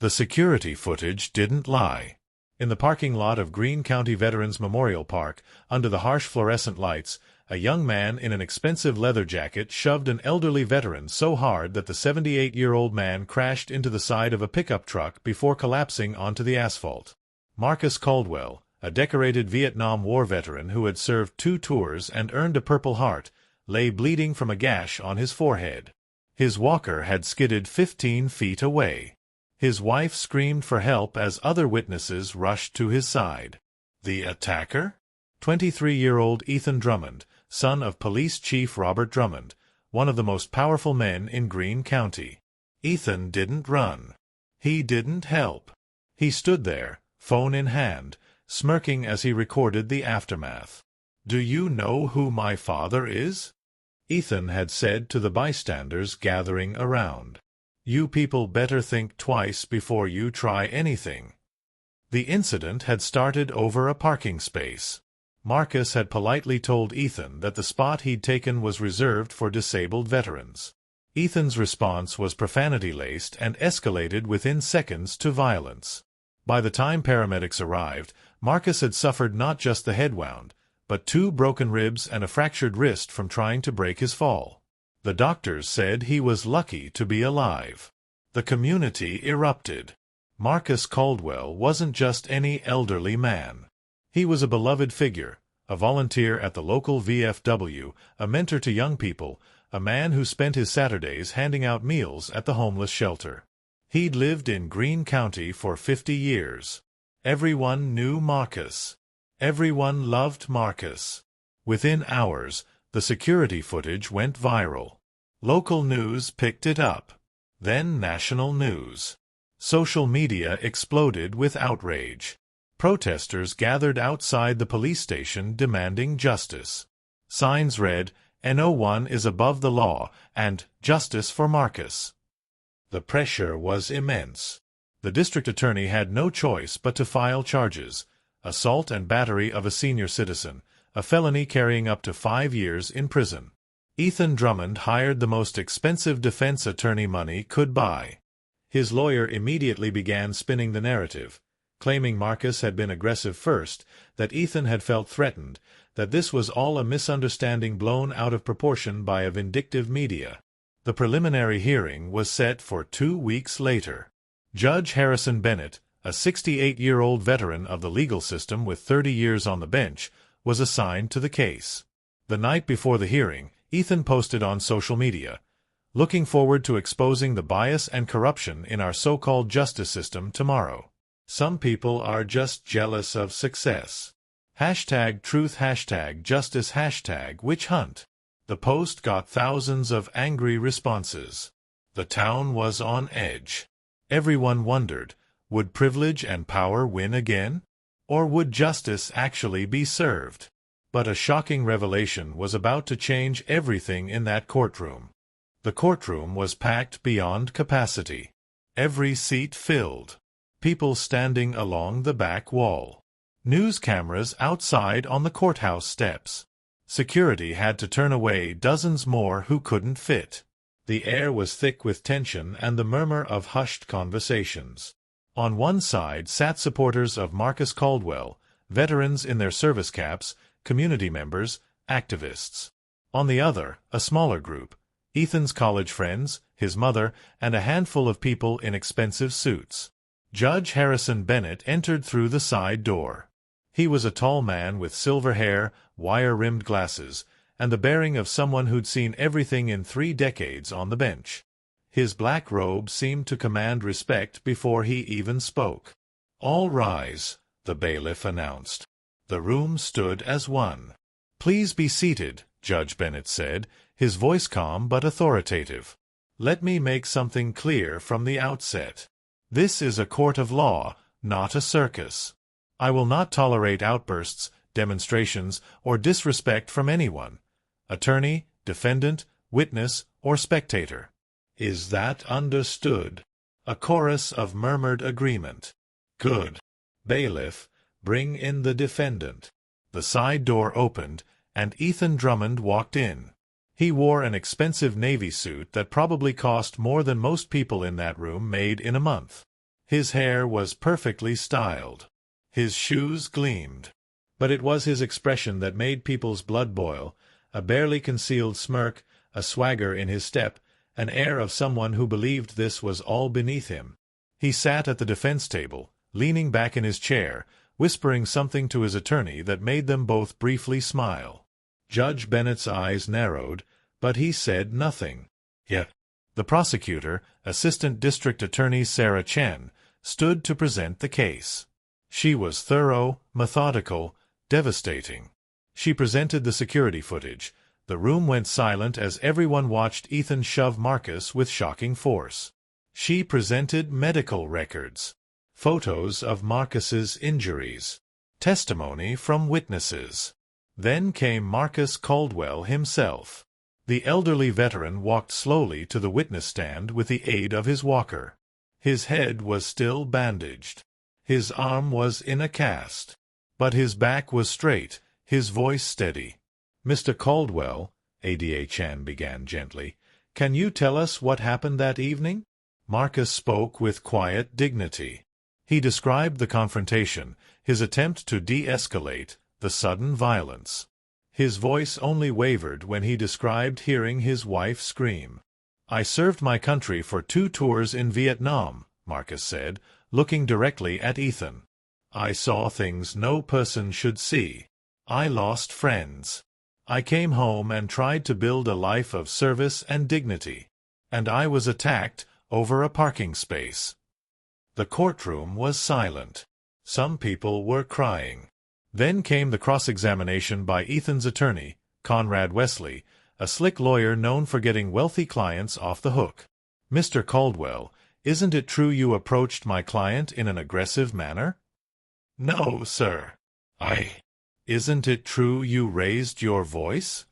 The security footage didn't lie. In the parking lot of Greene County Veterans Memorial Park, under the harsh fluorescent lights, a young man in an expensive leather jacket shoved an elderly veteran so hard that the 78-year-old man crashed into the side of a pickup truck before collapsing onto the asphalt. Marcus Caldwell, a decorated Vietnam War veteran who had served 2 tours and earned a Purple Heart, lay bleeding from a gash on his forehead. His walker had skidded 15 feet away. His wife screamed for help as other witnesses rushed to his side. The attacker? 23-year-old Ethan Drummond, son of Police Chief Robert Drummond, one of the most powerful men in Greene County. Ethan didn't run. He didn't help. He stood there, phone in hand, smirking as he recorded the aftermath. "Do you know who my father is?" Ethan had said to the bystanders gathering around. "You people better think twice before you try anything." The incident had started over a parking space. Marcus had politely told Ethan that the spot he'd taken was reserved for disabled veterans. Ethan's response was profanity-laced and escalated within seconds to violence. By the time paramedics arrived, Marcus had suffered not just the head wound, but 2 broken ribs and a fractured wrist from trying to break his fall. The doctors said he was lucky to be alive. The community erupted. Marcus Caldwell wasn't just any elderly man. He was a beloved figure, a volunteer at the local VFW, a mentor to young people, a man who spent his Saturdays handing out meals at the homeless shelter. He'd lived in Greene County for 50 years. Everyone knew Marcus. Everyone loved Marcus. Within hours, the security footage went viral. Local news picked it up. Then national news. Social media exploded with outrage. Protesters gathered outside the police station demanding justice. Signs read, "No one is above the law," and "Justice for Marcus." The pressure was immense. The district attorney had no choice but to file charges: assault and battery of a senior citizen, a felony carrying up to 5 years in prison. Ethan Drummond hired the most expensive defense attorney money could buy. His lawyer immediately began spinning the narrative, claiming Marcus had been aggressive first, that Ethan had felt threatened, that this was all a misunderstanding blown out of proportion by a vindictive media. The preliminary hearing was set for 2 weeks later. Judge Harrison Bennett, a 68-year-old veteran of the legal system with 30 years on the bench, was assigned to the case. The night before the hearing, Ethan posted on social media, "Looking forward to exposing the bias and corruption in our so-called justice system tomorrow. Some people are just jealous of success. #truth, #justice, #witch hunt." The post got thousands of angry responses. The town was on edge. Everyone wondered, would privilege and power win again? Or would justice actually be served? But a shocking revelation was about to change everything in that courtroom. The courtroom was packed beyond capacity. Every seat filled. People standing along the back wall. News cameras outside on the courthouse steps. Security had to turn away dozens more who couldn't fit. The air was thick with tension and the murmur of hushed conversations. On one side sat supporters of Marcus Caldwell, veterans in their service caps, community members, activists. On the other, a smaller group, Ethan's college friends, his mother, and a handful of people in expensive suits. Judge Harrison Bennett entered through the side door. He was a tall man with silver hair, wire-rimmed glasses, and the bearing of someone who'd seen everything in 3 decades on the bench. His black robe seemed to command respect before he even spoke. "All rise," the bailiff announced. The room stood as one. "Please be seated," Judge Bennett said, his voice calm but authoritative. "Let me make something clear from the outset. This is a court of law, not a circus. I will not tolerate outbursts, demonstrations, or disrespect from anyone, attorney, defendant, witness, or spectator. Is that understood?" A chorus of murmured agreement. "Good. Bailiff, bring in the defendant." The side door opened, and Ethan Drummond walked in. He wore an expensive navy suit that probably cost more than most people in that room made in a month. His hair was perfectly styled. His shoes gleamed. But it was his expression that made people's blood boil, a barely concealed smirk, a swagger in his step, an air of someone who believed this was all beneath him. He sat at the defense table, leaning back in his chair, whispering something to his attorney that made them both briefly smile. Judge Bennett's eyes narrowed, but he said nothing. Yet the prosecutor, Assistant District Attorney Sarah Chen, stood to present the case. She was thorough, methodical, devastating. She presented the security footage. The room went silent as everyone watched Ethan shove Marcus with shocking force. She presented medical records, photos of Marcus's injuries, testimony from witnesses. Then came Marcus Caldwell himself. The elderly veteran walked slowly to the witness stand with the aid of his walker. His head was still bandaged. His arm was in a cast. But his back was straight, his voice steady. "Mr. Caldwell," Ada Chan began gently, "can you tell us what happened that evening?" Marcus spoke with quiet dignity. He described the confrontation, his attempt to de-escalate, the sudden violence. His voice only wavered when he described hearing his wife scream. "I served my country for 2 tours in Vietnam," Marcus said, looking directly at Ethan. "I saw things no person should see. I lost friends. I came home and tried to build a life of service and dignity. And I was attacked over a parking space." The courtroom was silent. Some people were crying. Then came the cross-examination by Ethan's attorney, Conrad Wesley, a slick lawyer known for getting wealthy clients off the hook. "Mr. Caldwell, isn't it true you approached my client in an aggressive manner?" "No, sir. Isn't it true you raised your voice?"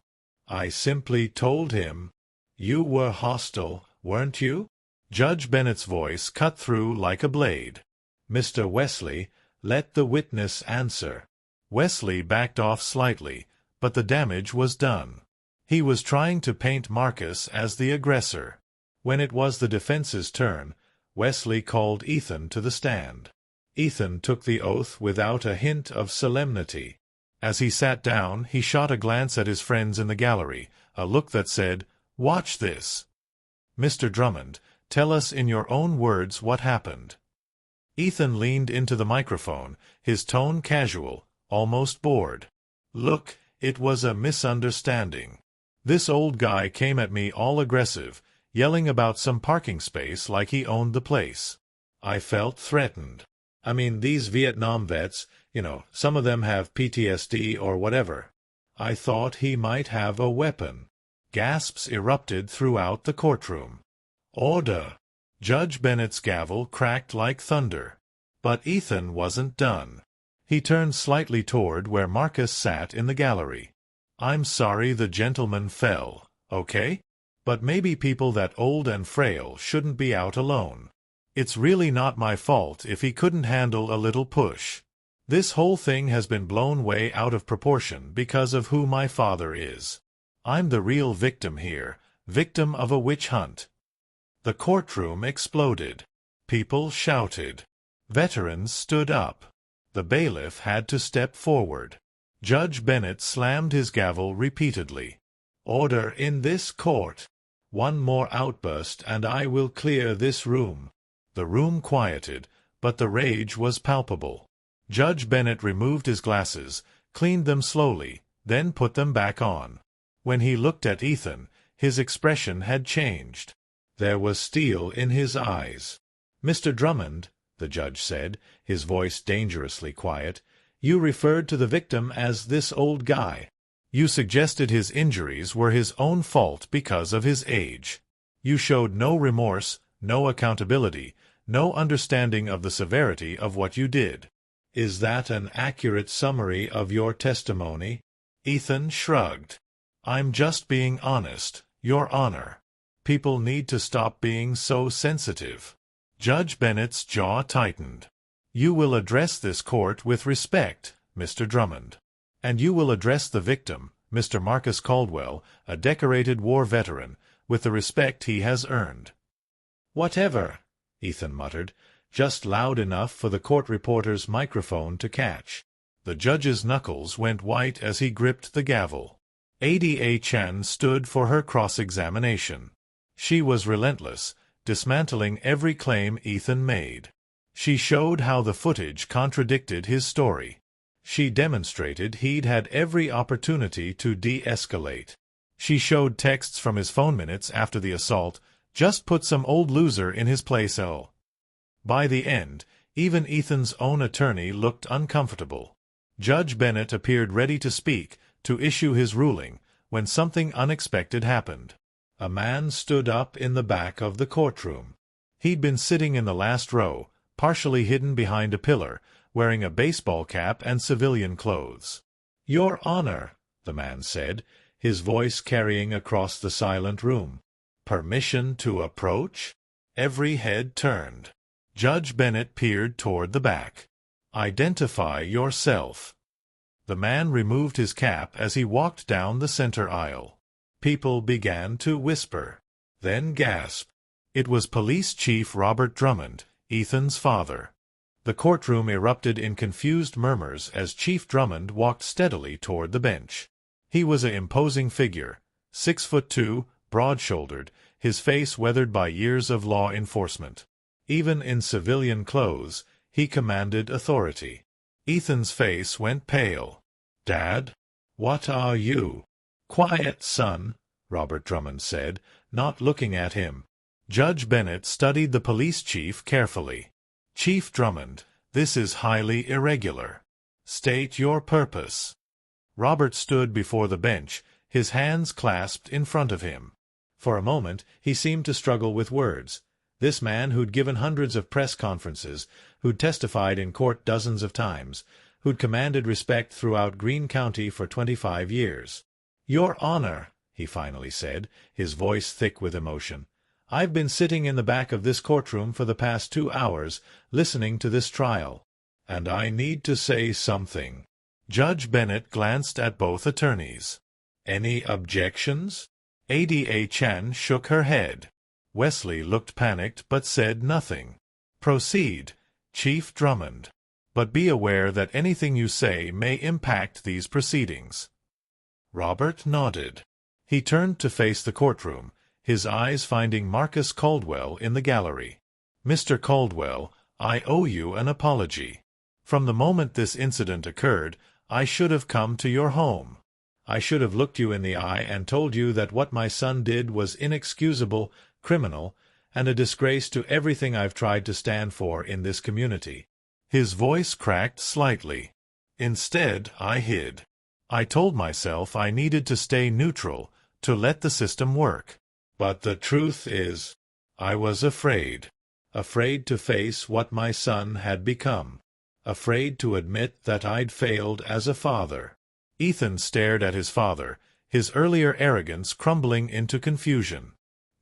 "I simply told him." "You were hostile, weren't you?" Judge Bennett's voice cut through like a blade. "Mr. Wesley, let the witness answer." Wesley backed off slightly, but the damage was done. He was trying to paint Marcus as the aggressor. When it was the defense's turn, Wesley called Ethan to the stand. Ethan took the oath without a hint of solemnity. As he sat down, he shot a glance at his friends in the gallery, a look that said, "Watch this." "Mr. Drummond, tell us in your own words what happened." Ethan leaned into the microphone, his tone casual, almost bored. "Look, it was a misunderstanding. This old guy came at me all aggressive, yelling about some parking space like he owned the place. I felt threatened. I mean, these Vietnam vets, some of them have PTSD or whatever. I thought he might have a weapon." Gasps erupted throughout the courtroom. "Order!" Judge Bennett's gavel cracked like thunder. But Ethan wasn't done. He turned slightly toward where Marcus sat in the gallery. "I'm sorry the gentleman fell, okay? But maybe people that old and frail shouldn't be out alone. It's really not my fault if he couldn't handle a little push. This whole thing has been blown way out of proportion because of who my father is. I'm the real victim here, victim of a witch hunt." The courtroom exploded. People shouted. Veterans stood up. The bailiff had to step forward. Judge Bennett slammed his gavel repeatedly. "Order in this court. One more outburst and I will clear this room." The room quieted, but the rage was palpable. Judge Bennett removed his glasses, cleaned them slowly, then put them back on. When he looked at Ethan, his expression had changed. There was steel in his eyes. "Mr. Drummond," the judge said, his voice dangerously quiet, "you referred to the victim as this old guy. You suggested his injuries were his own fault because of his age. You showed no remorse, no accountability, no understanding of the severity of what you did. Is that an accurate summary of your testimony?" Ethan shrugged. "I'm just being honest, Your Honor. People need to stop being so sensitive." Judge Bennett's jaw tightened. "You will address this court with respect, Mr. Drummond. And you will address the victim, Mr. Marcus Caldwell, a decorated war veteran, with the respect he has earned." "Whatever," Ethan muttered. just loud enough for the court reporter's microphone to catch. The judge's knuckles went white as he gripped the gavel. Ada Chan stood for her cross-examination. She was relentless, dismantling every claim Ethan made. She showed how the footage contradicted his story. She demonstrated he'd had every opportunity to de-escalate. She showed texts from his phone minutes after the assault, just put some old loser in his place. By the end, even Ethan's own attorney looked uncomfortable. Judge Bennett appeared ready to speak, to issue his ruling, when something unexpected happened. A man stood up in the back of the courtroom. He'd been sitting in the last row, partially hidden behind a pillar, wearing a baseball cap and civilian clothes. "Your Honor," the man said, his voice carrying across the silent room. "Permission to approach?" Every head turned. Judge Bennett peered toward the back. "Identify yourself." The man removed his cap as he walked down the center aisle. People began to whisper, then gasp. It was Police Chief Robert Drummond, Ethan's father. The courtroom erupted in confused murmurs as Chief Drummond walked steadily toward the bench. He was an imposing figure, 6'2", broad-shouldered, his face weathered by years of law enforcement. Even in civilian clothes, he commanded authority. Ethan's face went pale. "Dad? What are you?" "Quiet, son," Robert Drummond said, not looking at him. Judge Bennett studied the police chief carefully. "Chief Drummond, this is highly irregular. State your purpose." Robert stood before the bench, his hands clasped in front of him. For a moment, he seemed to struggle with words. This man who'd given hundreds of press conferences, who'd testified in court dozens of times, who'd commanded respect throughout Greene County for 25 years. "Your Honor," he finally said, his voice thick with emotion, "I've been sitting in the back of this courtroom for the past 2 hours, listening to this trial. And I need to say something." Judge Bennett glanced at both attorneys. "Any objections?" Ada Chan shook her head. Wesley looked panicked but said nothing. "Proceed, Chief Drummond. But be aware that anything you say may impact these proceedings." Robert nodded. He turned to face the courtroom, his eyes finding Marcus Caldwell in the gallery. "Mr. Caldwell, I owe you an apology. From the moment this incident occurred, I should have come to your home. I should have looked you in the eye and told you that what my son did was inexcusable, criminal, and a disgrace to everything I've tried to stand for in this community." His voice cracked slightly. "Instead, I hid. I told myself I needed to stay neutral, to let the system work. But the truth is, I was afraid. Afraid to face what my son had become. Afraid to admit that I'd failed as a father." Ethan stared at his father, his earlier arrogance crumbling into confusion.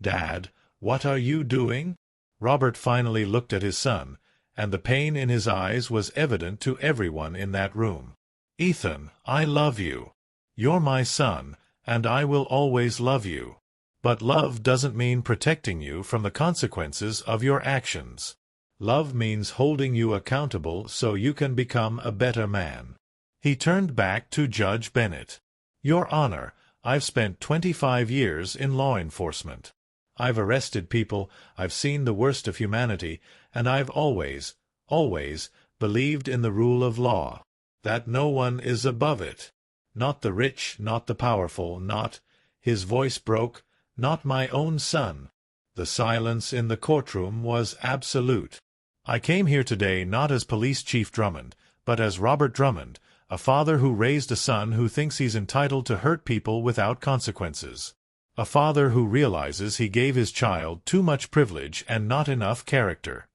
"Dad, what are you doing?" Robert finally looked at his son, and the pain in his eyes was evident to everyone in that room. "Ethan, I love you. You're my son, and I will always love you. But love doesn't mean protecting you from the consequences of your actions. Love means holding you accountable so you can become a better man." He turned back to Judge Bennett. "Your Honor, I've spent 25 years in law enforcement. I've arrested people, I've seen the worst of humanity, and I've always believed in the rule of law. That no one is above it. Not the rich, not the powerful, not—" his voice broke, "not my own son." The silence in the courtroom was absolute. "I came here today not as Police Chief Drummond, but as Robert Drummond, a father who raised a son who thinks he's entitled to hurt people without consequences. A father who realizes he gave his child too much privilege and not enough character."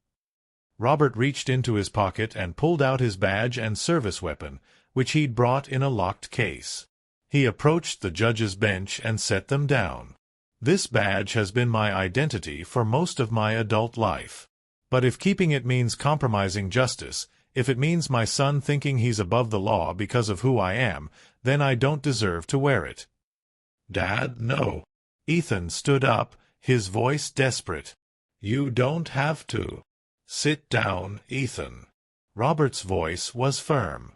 Robert reached into his pocket and pulled out his badge and service weapon, which he'd brought in a locked case. He approached the judge's bench and set them down. "This badge has been my identity for most of my adult life. But if keeping it means compromising justice, if it means my son thinking he's above the law because of who I am, then I don't deserve to wear it." "Dad, no." Ethan stood up, his voice desperate. "You don't have to." "Sit down, Ethan." Robert's voice was firm.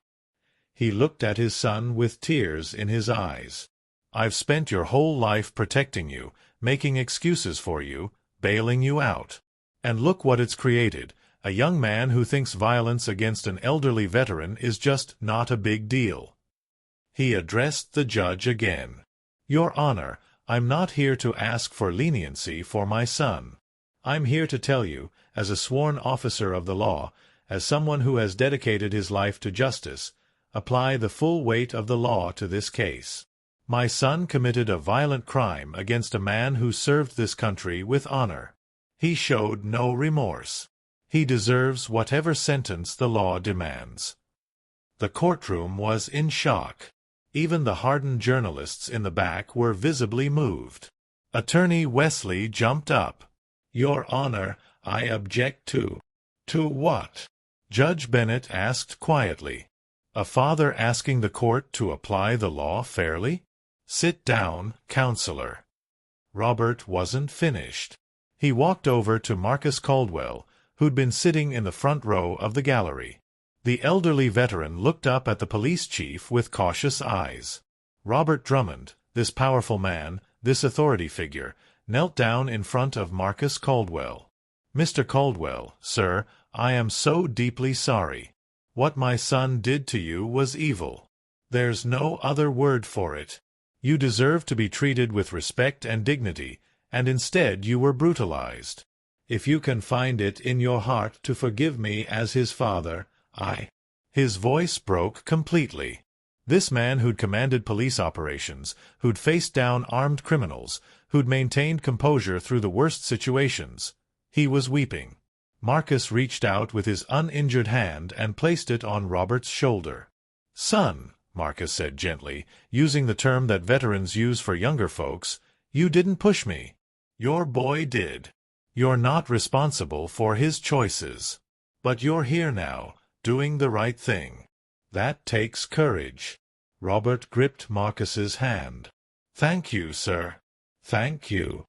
He looked at his son with tears in his eyes. "I've spent your whole life protecting you, making excuses for you, bailing you out. And look what it's created. A young man who thinks violence against an elderly veteran is just not a big deal." He addressed the judge again. "Your Honor, I'm not here to ask for leniency for my son. I'm here to tell you, as a sworn officer of the law, as someone who has dedicated his life to justice, apply the full weight of the law to this case. My son committed a violent crime against a man who served this country with honor. He showed no remorse. He deserves whatever sentence the law demands." The courtroom was in shock. Even the hardened journalists in the back were visibly moved. Attorney Wesley jumped up. "Your Honor, I object to—" "To what?" Judge Bennett asked quietly. "A father asking the court to apply the law fairly?" "Sit down, counselor." Robert wasn't finished. He walked over to Marcus Caldwell, who'd been sitting in the front row of the gallery. The elderly veteran looked up at the police chief with cautious eyes. Robert Drummond, this powerful man, this authority figure, knelt down in front of Marcus Caldwell. "Mr. Caldwell, sir, I am so deeply sorry. What my son did to you was evil. There's no other word for it. You deserve to be treated with respect and dignity, and instead you were brutalized. If you can find it in your heart to forgive me as his father, I—" His voice broke completely. This man who'd commanded police operations, who'd faced down armed criminals, who'd maintained composure through the worst situations, he was weeping. Marcus reached out with his uninjured hand and placed it on Robert's shoulder. "Son," Marcus said gently, using the term that veterans use for younger folks, "you didn't push me. Your boy did. You're not responsible for his choices. But you're here now, doing the right thing. That takes courage." Robert gripped Marcus's hand. "Thank you, sir. Thank you."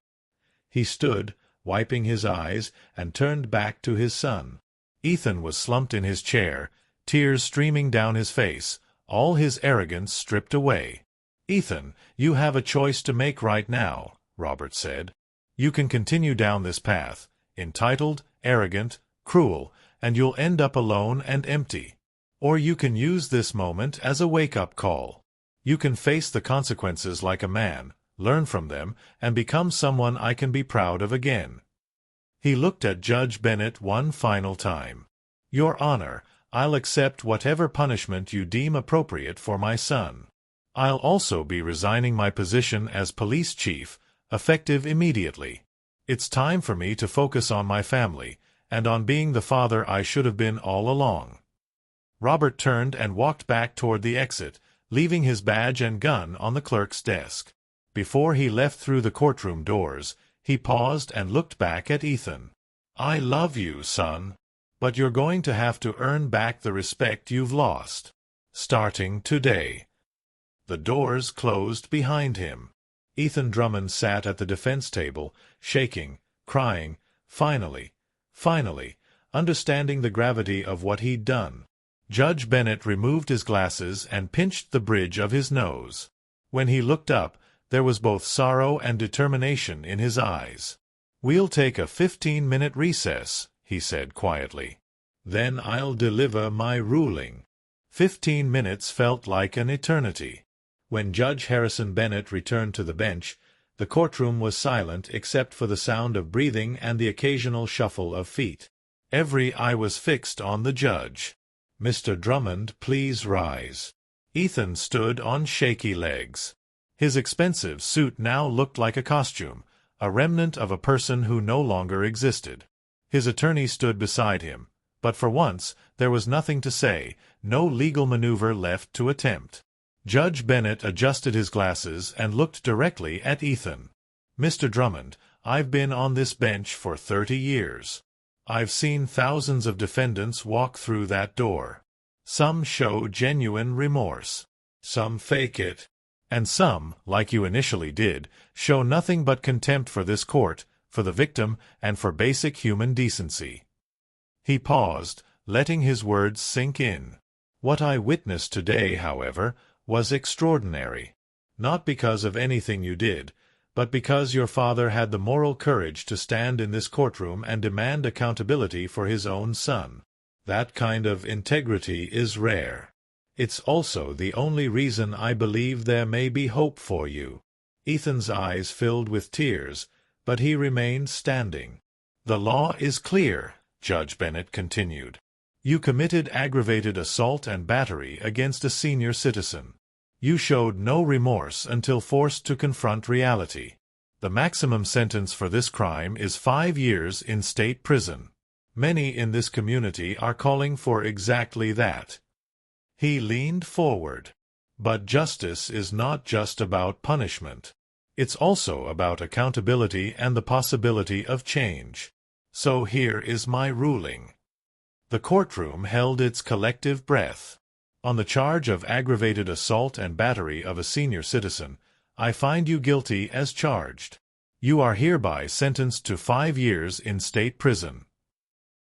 He stood, wiping his eyes, and turned back to his son. Ethan was slumped in his chair, tears streaming down his face, all his arrogance stripped away. "Ethan, you have a choice to make right now," Robert said. "You can continue down this path, entitled, arrogant, cruel, and you'll end up alone and empty. Or you can use this moment as a wake-up call. You can face the consequences like a man, learn from them, and become someone I can be proud of again." He looked at Judge Bennett one final time. "Your Honor, I'll accept whatever punishment you deem appropriate for my son. I'll also be resigning my position as police chief, effective immediately. It's time for me to focus on my family, and on being the father I should have been all along." Robert turned and walked back toward the exit, leaving his badge and gun on the clerk's desk. Before he left through the courtroom doors, he paused and looked back at Ethan. "I love you, son. But you're going to have to earn back the respect you've lost. Starting today." The doors closed behind him. Ethan Drummond sat at the defense table, shaking, crying, finally, understanding the gravity of what he'd done. Judge Bennett removed his glasses and pinched the bridge of his nose. When he looked up, there was both sorrow and determination in his eyes. "We'll take a 15-minute recess," he said quietly. "Then I'll deliver my ruling." 15 minutes felt like an eternity. When Judge Harrison Bennett returned to the bench, the courtroom was silent except for the sound of breathing and the occasional shuffle of feet. Every eye was fixed on the judge. "Mr. Drummond, please rise." Ethan stood on shaky legs. His expensive suit now looked like a costume, a remnant of a person who no longer existed. His attorney stood beside him, but for once there was nothing to say, no legal maneuver left to attempt. Judge Bennett adjusted his glasses and looked directly at Ethan. "Mr. Drummond, I've been on this bench for 30 years. I've seen thousands of defendants walk through that door. Some show genuine remorse. Some fake it. And some, like you initially did, show nothing but contempt for this court, for the victim, and for basic human decency. He paused, letting his words sink in. What I witnessed today, however, was extraordinary. Not because of anything you did, but because your father had the moral courage to stand in this courtroom and demand accountability for his own son. That kind of integrity is rare. It's also the only reason I believe there may be hope for you. Ethan's eyes filled with tears, but he remained standing. The law is clear, Judge Bennett continued. You committed aggravated assault and battery against a senior citizen. You showed no remorse until forced to confront reality. The maximum sentence for this crime is 5 years in state prison. Many in this community are calling for exactly that. He leaned forward. But justice is not just about punishment. It's also about accountability and the possibility of change. So here is my ruling. The courtroom held its collective breath. On the charge of aggravated assault and battery of a senior citizen, I find you guilty as charged. You are hereby sentenced to 5 years in state prison.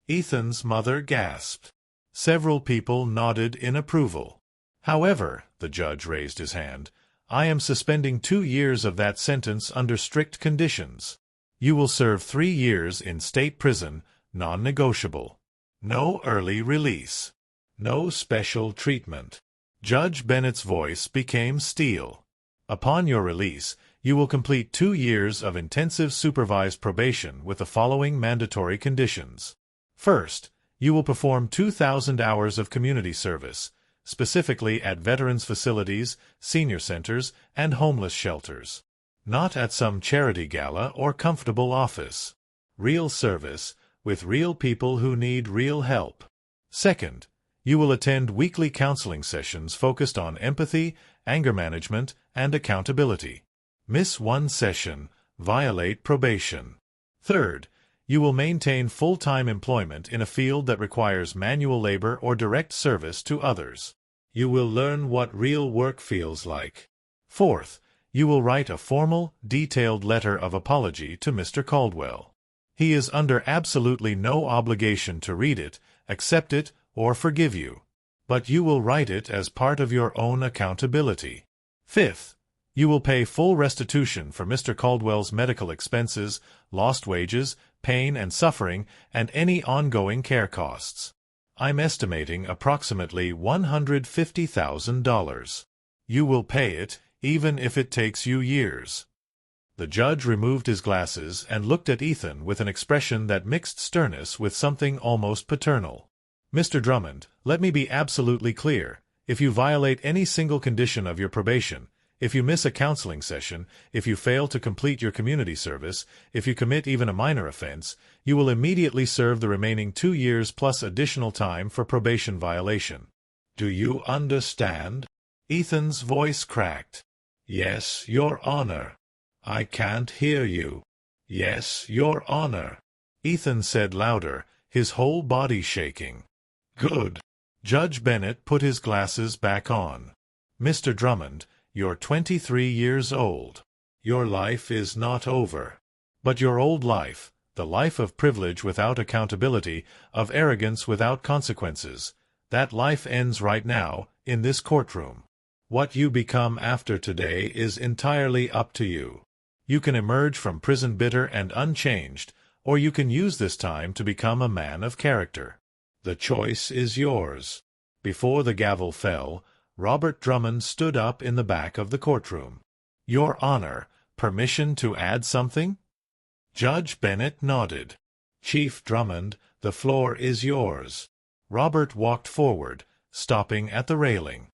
Ethan's mother gasped. Several people nodded in approval. However, the judge raised his hand, I am suspending 2 years of that sentence under strict conditions. You will serve 3 years in state prison, non-negotiable. No early release. No special treatment. Judge Bennett's voice became steel. Upon your release, you will complete 2 years of intensive supervised probation with the following mandatory conditions. First, you will perform 2,000 hours of community service, specifically at veterans facilities, senior centers, and homeless shelters. Not at some charity gala or comfortable office. Real service, with real people who need real help. Second, you will attend weekly counseling sessions focused on empathy, anger management, and accountability. Miss one session, violate probation. Third, you will maintain full-time employment in a field that requires manual labor or direct service to others. You will learn what real work feels like. Fourth, you will write a formal, detailed letter of apology to Mr. Caldwell. He is under absolutely no obligation to read it, accept it, or forgive you. But you will write it as part of your own accountability. Fifth, you will pay full restitution for Mr. Caldwell's medical expenses, lost wages, pain and suffering, and any ongoing care costs. I'm estimating approximately $150,000. You will pay it, even if it takes you years. The judge removed his glasses and looked at Ethan with an expression that mixed sternness with something almost paternal. Mr. Drummond, let me be absolutely clear. If you violate any single condition of your probation, if you miss a counseling session, if you fail to complete your community service, if you commit even a minor offense, you will immediately serve the remaining 2 years plus additional time for probation violation. Do you understand? Ethan's voice cracked. Yes, Your Honor. I can't hear you. Yes, Your Honor. Ethan said louder, his whole body shaking. Good. Judge Bennett put his glasses back on. Mr. Drummond, you're 23 years old. Your life is not over. But your old life, the life of privilege without accountability, of arrogance without consequences, that life ends right now, in this courtroom. What you become after today is entirely up to you. You can emerge from prison bitter and unchanged, or you can use this time to become a man of character. The choice is yours. Before the gavel fell, Robert Drummond stood up in the back of the courtroom. Your Honor, permission to add something? Judge Bennett nodded. Chief Drummond, the floor is yours. Robert walked forward, stopping at the railing.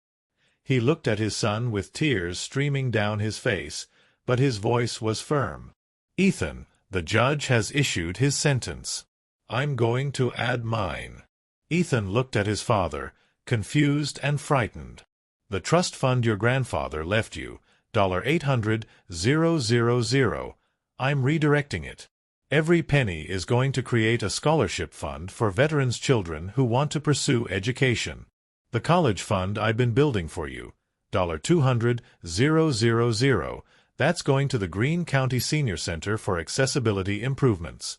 He looked at his son with tears streaming down his face, but his voice was firm. Ethan, the judge has issued his sentence. I'm going to add mine. Ethan looked at his father, confused and frightened. The trust fund your grandfather left you, $800,000. I'm redirecting it. Every penny is going to create a scholarship fund for veterans' children who want to pursue education. The college fund I've been building for you, $200,000. That's going to the Greene County Senior Center for Accessibility Improvements.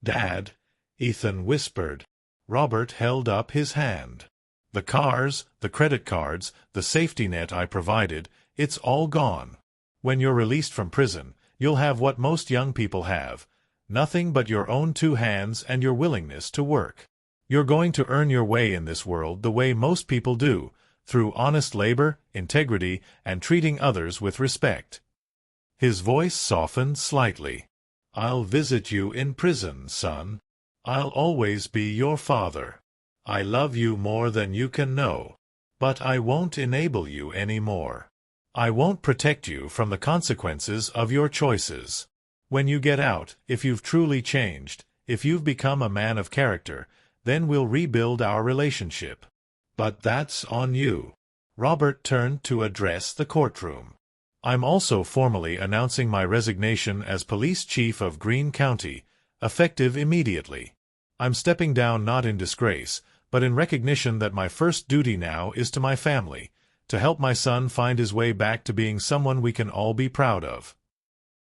Dad, Ethan whispered. Robert held up his hand. The cars, the credit cards, the safety net I provided, it's all gone. When you're released from prison, you'll have what most young people have. Nothing but your own 2 hands and your willingness to work. You're going to earn your way in this world the way most people do, through honest labor, integrity, and treating others with respect. His voice softened slightly. I'll visit you in prison, son. I'll always be your father. I love you more than you can know. But I won't enable you any more. I won't protect you from the consequences of your choices. When you get out, if you've truly changed, if you've become a man of character, then we'll rebuild our relationship. But that's on you. Robert turned to address the courtroom. I'm also formally announcing my resignation as police chief of Greene County, effective immediately. I'm stepping down not in disgrace, but in recognition that my first duty now is to my family, to help my son find his way back to being someone we can all be proud of.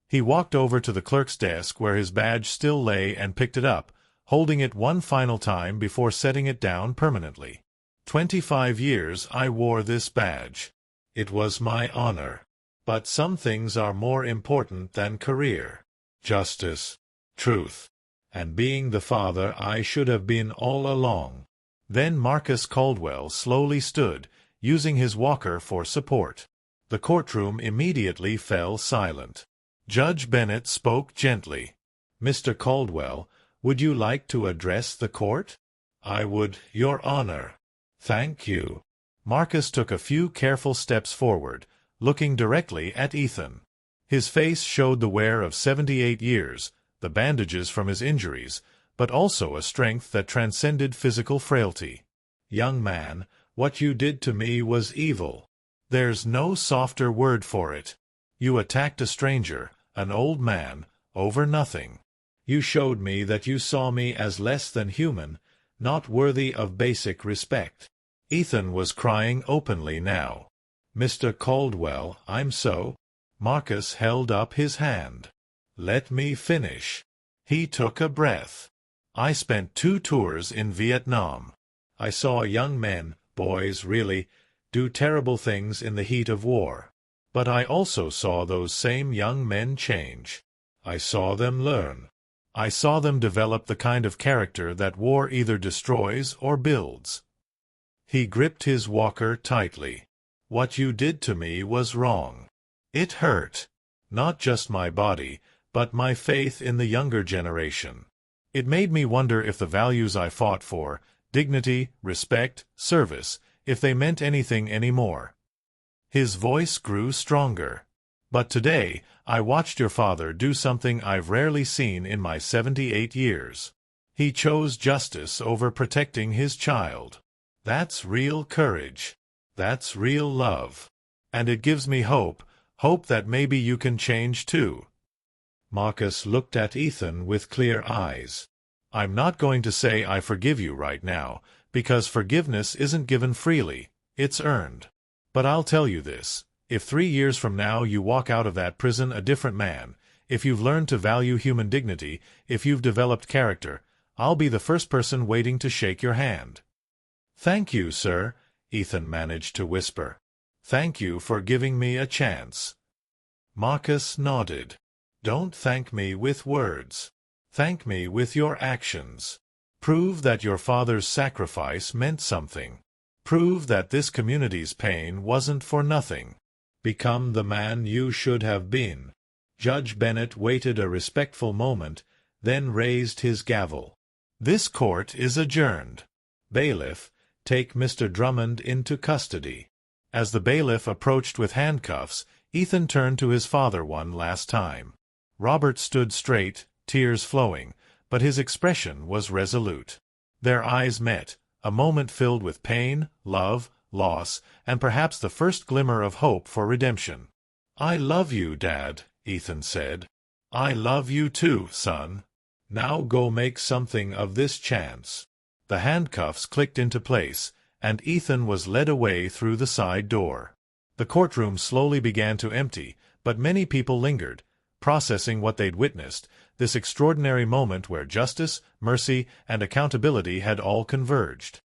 He walked over to the clerk's desk where his badge still lay and picked it up, holding it one final time before setting it down permanently. 25 years I wore this badge. It was my honor. But some things are more important than career. Justice, truth, and being the father I should have been all along. Then Marcus Caldwell slowly stood, using his walker for support. The courtroom immediately fell silent. Judge Bennett spoke gently. Mr. Caldwell, would you like to address the court? I would, Your Honor. Thank you. Marcus took a few careful steps forward, looking directly at Ethan. His face showed the wear of 78 years, the bandages from his injuries, but also a strength that transcended physical frailty. Young man, what you did to me was evil. There's no softer word for it. You attacked a stranger, an old man, over nothing. You showed me that you saw me as less than human, not worthy of basic respect. Ethan was crying openly now. Mr. Caldwell, I'm so. Marcus held up his hand. Let me finish. He took a breath. I spent 2 tours in Vietnam. I saw young men, boys really, do terrible things in the heat of war. But I also saw those same young men change. I saw them learn. I saw them develop the kind of character that war either destroys or builds. He gripped his walker tightly. What you did to me was wrong. It hurt. Not just my body, but my faith in the younger generation. It made me wonder if the values I fought for, dignity, respect, service, if they meant anything anymore. His voice grew stronger. But today, I watched your father do something I've rarely seen in my 78 years. He chose justice over protecting his child. That's real courage. That's real love. And it gives me hope that maybe you can change too. Marcus looked at Ethan with clear eyes. I'm not going to say I forgive you right now, because forgiveness isn't given freely, it's earned. But I'll tell you this, if 3 years from now you walk out of that prison a different man, if you've learned to value human dignity, if you've developed character, I'll be the first person waiting to shake your hand. Thank you, sir, Ethan managed to whisper. Thank you for giving me a chance. Marcus nodded. Don't thank me with words. Thank me with your actions. Prove that your father's sacrifice meant something. Prove that this community's pain wasn't for nothing. Become the man you should have been. Judge Bennett waited a respectful moment, then raised his gavel. This court is adjourned. Bailiff, take Mr. Drummond into custody. As the bailiff approached with handcuffs, Ethan turned to his father one last time. Robert stood straight, tears flowing, but his expression was resolute. Their eyes met, a moment filled with pain, love, loss, and perhaps the first glimmer of hope for redemption. I love you, Dad, Ethan said. I love you too, son. Now go make something of this chance. The handcuffs clicked into place, and Ethan was led away through the side door. The courtroom slowly began to empty, but many people lingered, processing what they'd witnessed, this extraordinary moment where justice, mercy, and accountability had all converged.